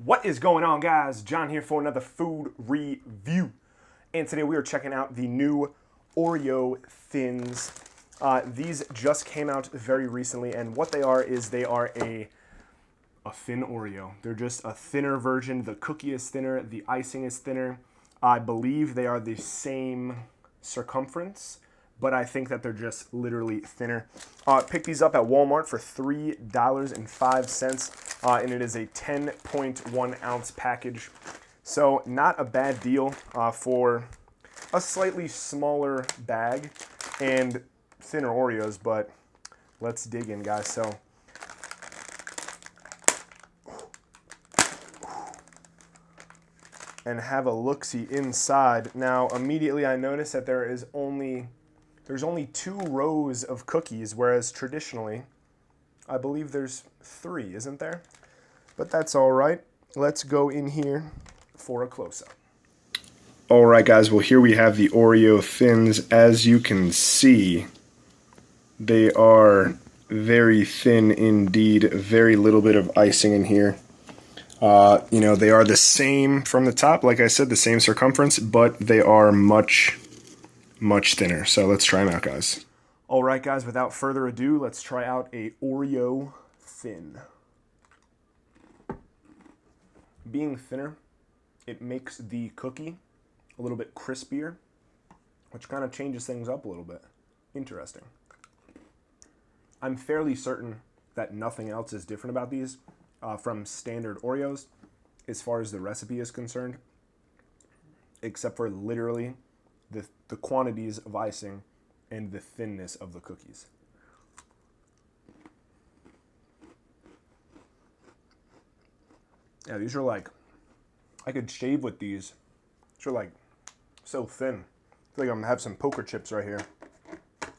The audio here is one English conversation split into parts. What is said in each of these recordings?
What is going on, guys? John here for another food review. And today we are checking out the new Oreo Thins. These just came out very recently, and what they are is they are a thin Oreo. They're just a thinner version. The cookie is thinner, the icing is thinner. I believe they are the same circumference, but I think that they're just literally thinner. Picked these up at Walmart for $3.05, and it is a 10.1 ounce package. So not a bad deal for a slightly smaller bag and thinner Oreos, but let's dig in, guys. So and have a look-see inside. Now, immediately I notice that there's only 2 rows of cookies, whereas traditionally, I believe there's 3, isn't there? But that's all right. Let's go in here for a close-up. All right, guys. Well, here we have the Oreo Thins. As you can see, they are very thin indeed. Very little bit of icing in here. They are the same from the top, like I said, the same circumference, but they are much thinner. So let's try them out, guys. All right, guys, without further ado, let's try out a Oreo Thin. Being thinner, it makes the cookie a little bit crispier, which kind of changes things up a little bit. Interesting. I'm fairly certain that nothing else is different about these from standard Oreos as far as the recipe is concerned, except for literally the quantities of icing and the thinness of the cookies. Yeah, these are like, I could shave with these. These are like so thin. I feel like I'm gonna have some poker chips right here.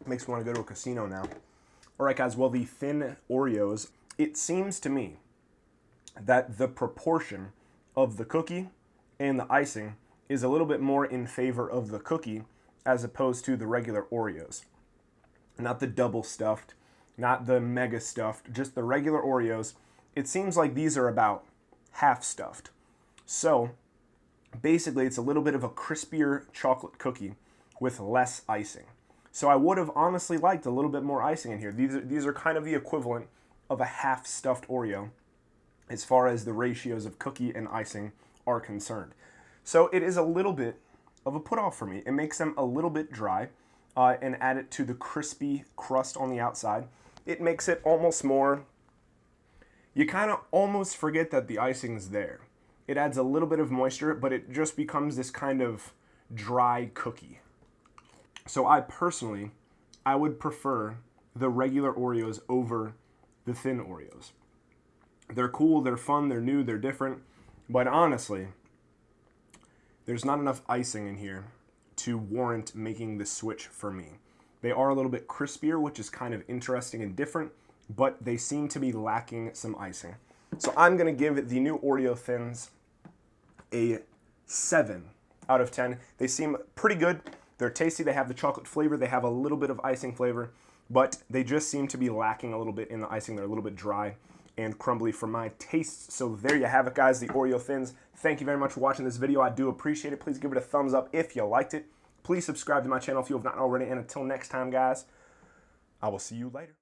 Makes me want to go to a casino now. All right, guys, well, the thin Oreos, it seems to me that the proportion of the cookie and the icing is a little bit more in favor of the cookie as opposed to the regular Oreos. Not the double stuffed, not the mega stuffed, just the regular Oreos. It seems like these are about half stuffed. So basically it's a little bit of a crispier chocolate cookie with less icing. So I would have honestly liked a little bit more icing in here. These are kind of the equivalent of a half stuffed Oreo as far as the ratios of cookie and icing are concerned. So it is a little bit of a put-off for me. It makes them a little bit dry, and add it to the crispy crust on the outside. It makes it almost more, you kind of almost forget that the icing's there. It adds a little bit of moisture, but it just becomes this kind of dry cookie. So I would prefer the regular Oreos over the thin Oreos. They're cool, they're fun, they're new, they're different, but honestly, there's not enough icing in here to warrant making the switch for me. They are a little bit crispier, which is kind of interesting and different, but they seem to be lacking some icing. So I'm going to give the new Oreo Thins a 7 out of 10. They seem pretty good. They're tasty. They have the chocolate flavor. They have a little bit of icing flavor, but they just seem to be lacking a little bit in the icing. They're a little bit dry and crumbly for my taste. So there you have it, guys, the Oreo Thins. Thank you very much for watching this video. I do appreciate it. Please give it a thumbs up if you liked it. Please subscribe to my channel if you have not already. And until next time, guys, I will see you later.